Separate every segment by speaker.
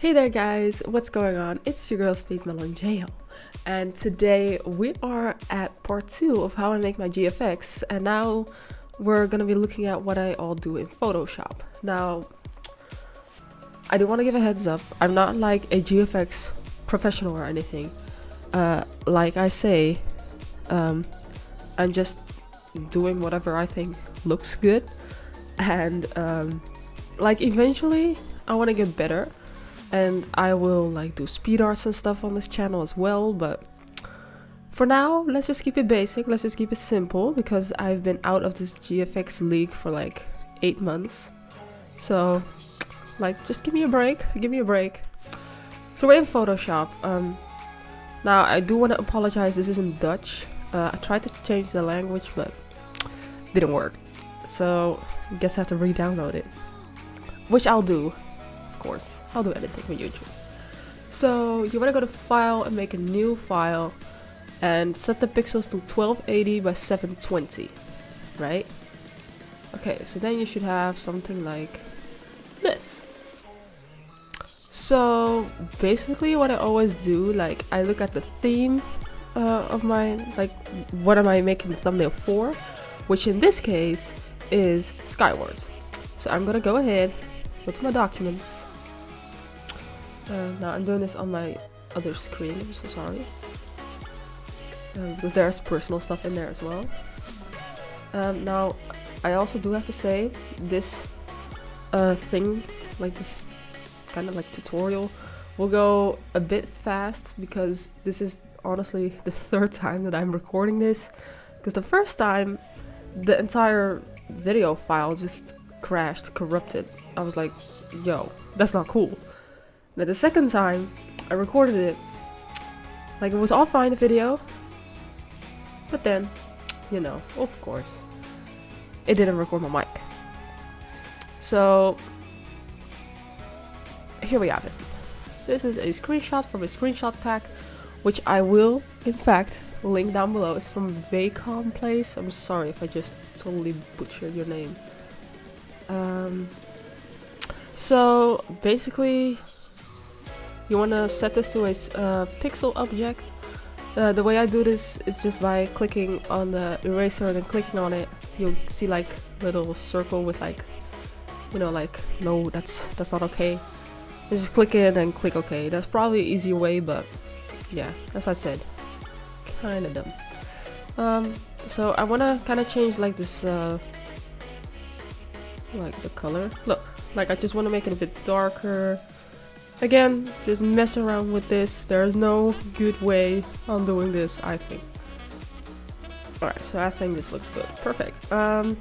Speaker 1: Hey there guys, what's going on? It's your girl SpacemelonJam, and today we are at part 2 of how I make my GFX, and now we're gonna be looking at what I all do in Photoshop. Now, I do want to give a heads up, I'm not like a GFX professional or anything. Like I say, I'm just doing whatever I think looks good, and like eventually I want to get better. And I will like do speed arts and stuff on this channel as well, but for now, let's just keep it basic, let's just keep it simple, because I've been out of this GFX league for like 8 months. So, like, just give me a break, So we're in Photoshop. Now I do want to apologize, this isn't Dutch. I tried to change the language, but didn't work. So, I guess I have to re-download it, which I'll do. Course, I'll do anything for YouTube. So you want to go to File and make a new file and set the pixels to 1280 by 720, right? Okay, so then you should have something like this. So basically what I always do, like I look at the theme of my, like what am I making the thumbnail for, which in this case is Skywars. So I'm gonna go ahead, go to my documents. Now I'm doing this on my other screen, I'm so sorry. Because there's personal stuff in there as well. Now, I also do have to say, this thing, like this kind of like tutorial, will go a bit fast because this is honestly the 3rd time that I'm recording this. Because the first time, the entire video file just crashed, corrupted. I was like, yo, that's not cool. Then the second time I recorded it, like it was all fine, the video, but then, you know, of course, it didn't record my mic. So here we have it. This is a screenshot from a screenshot pack, which I will, in fact, link down below. It's from Vacom Place. I'm sorry if I just totally butchered your name. So basically, you want to set this to a pixel object. The way I do this is just by clicking on the eraser and then clicking on it. You'll see like little circle with like, you know, like no, that's not okay. You just click it and click OK. That's probably an easier way, but yeah, as I said, kind of dumb. So I want to kind of change like this, like the color. Look, like I just want to make it a bit darker. Again, just mess around with this. There's no good way on doing this, I think. Alright, so I think this looks good. Perfect. So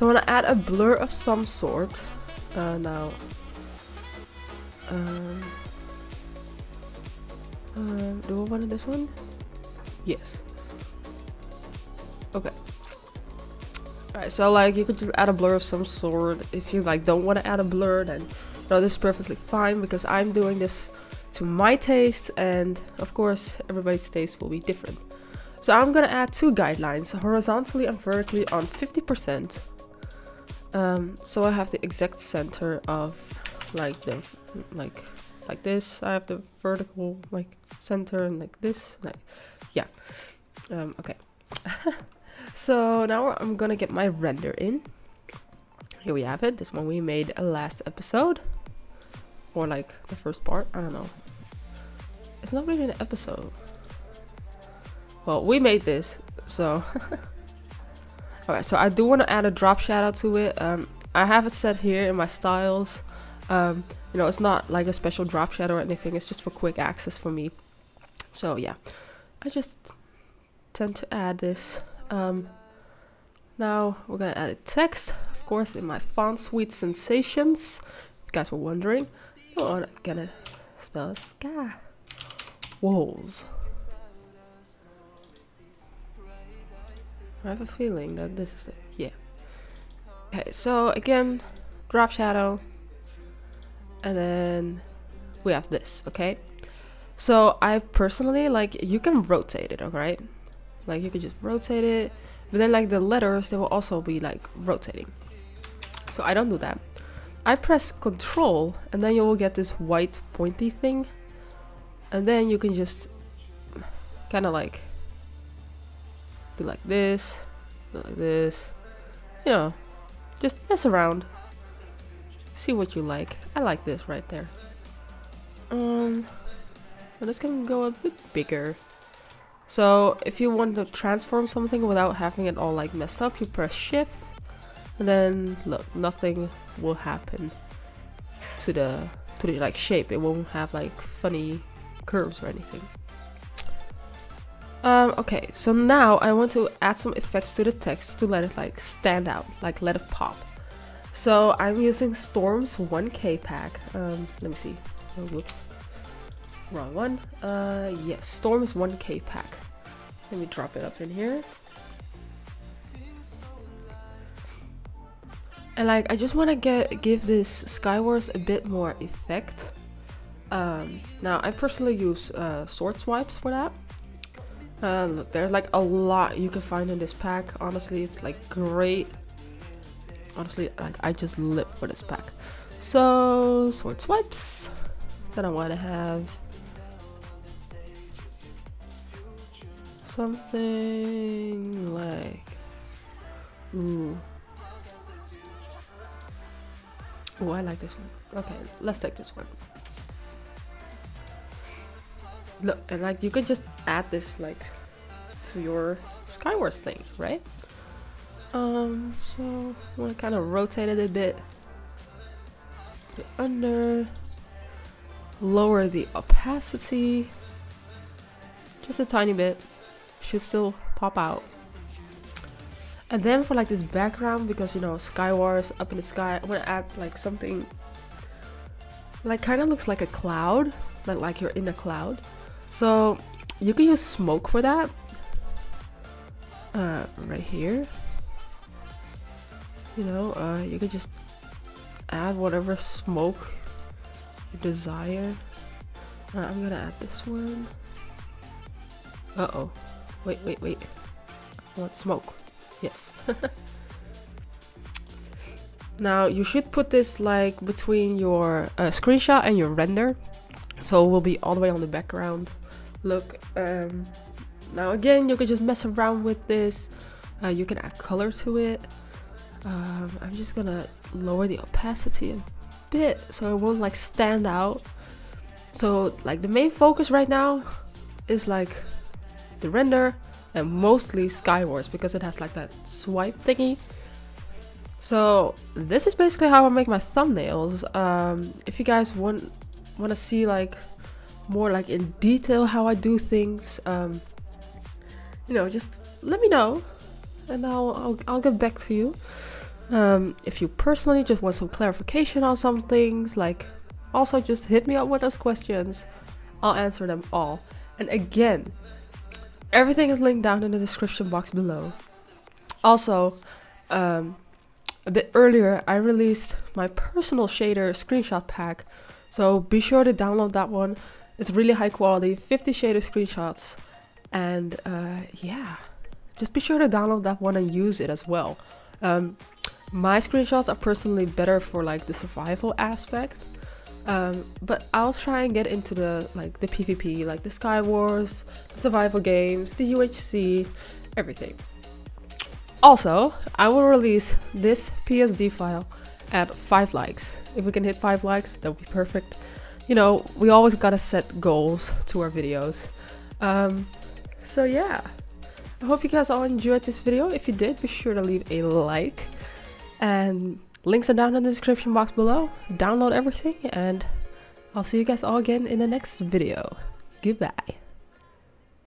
Speaker 1: I want to add a blur of some sort. Now, do I want this one? Yes. Okay. Alright, so like you could just add a blur of some sort. If you like don't want to add a blur, then no, this is perfectly fine because I'm doing this to my taste, and of course everybody's taste will be different. So I'm gonna add 2 guidelines, horizontally and vertically on 50%. So I have the exact center of like the like this. I have the vertical like center and like this, like yeah. Okay. So now I'm gonna get my render in. Here we have it. This one we made last episode. Or like the first part, I don't know. It's not really an episode. Well, we made this, so. Alright, so I do want to add a drop shadow to it. I have it set here in my styles. You know, it's not like a special drop shadow or anything. It's just for quick access for me. So yeah, I just tend to add this. Now we're gonna add a text, of course, in my font suite Sensations. If you guys were wondering. Oh, I'm gonna spell sky walls. I have a feeling that this is it. Yeah. Okay, so again, drop shadow, and then we have this. Okay. So I personally like, you can rotate it. Alright, like you could just rotate it, but then like the letters, they will also be like rotating. So I don't do that. I press Control, and then you will get this white pointy thing, and then you can just kind of like do like this, you know, just mess around, see what you like. I like this right there. But it's gonna go a bit bigger. So if you want to transform something without having it all like messed up, you press Shift, and then look, nothing will happen to the like shape. It won't have like funny curves or anything. Okay, so now I want to add some effects to the text to let it like stand out, like let it pop. So I'm using Storm's 1K pack. Let me see. Oh, whoops. Wrong one. Yes, Storm's 1K pack. Let me drop it up in here. And like, I just want to give this Skywars a bit more effect. Now I personally use sword swipes for that. Look, there's like a lot you can find in this pack. Honestly, it's like great. Honestly, like I just live for this pack. So sword swipes. Then I want to have something like, ooh, I like this one. Okay, let's take this one. Look, and like you could just add this like to your Skywars thing, right? So I want to kind of rotate it a bit, put it under, lower the opacity just a tiny bit, should still pop out. And then for like this background, because you know Skywars up in the sky, I want to add like something like kind of looks like a cloud, like you're in a cloud. So you can use smoke for that. Right here. You know, you can just add whatever smoke you desire. I'm gonna add this one. Uh-oh. Wait. I want smoke. Yes. Now you should put this like between your screenshot and your render, so it will be all the way on the background. Look, now again you can just mess around with this. You can add color to it. I'm just gonna lower the opacity a bit so it won't like stand out. So like the main focus right now is like the render and mostly Skywars because it has like that swipe thingy. So this is basically how I make my thumbnails. If you guys want to see like more like in detail how I do things, you know, just let me know and I'll get back to you. If you personally just want some clarification on some things, like also just hit me up with those questions. I'll answer them all. And again, everything is linked down in the description box below. Also, a bit earlier I released my personal shader screenshot pack, so be sure to download that one. It's really high quality, 50 shader screenshots, and yeah, just be sure to download that one and use it as well. My screenshots are personally better for like the survival aspect, but I'll try and get into the like the PvP, like the Skywars, the survival games, the UHC, everything. Also, I will release this PSD file at 5 likes. If we can hit 5 likes, that would be perfect. You know, we always gotta set goals to our videos. So yeah, I hope you guys all enjoyed this video. If you did, be sure to leave a like. And links are down in the description box below. Download everything, and I'll see you guys all again in the next video. Goodbye.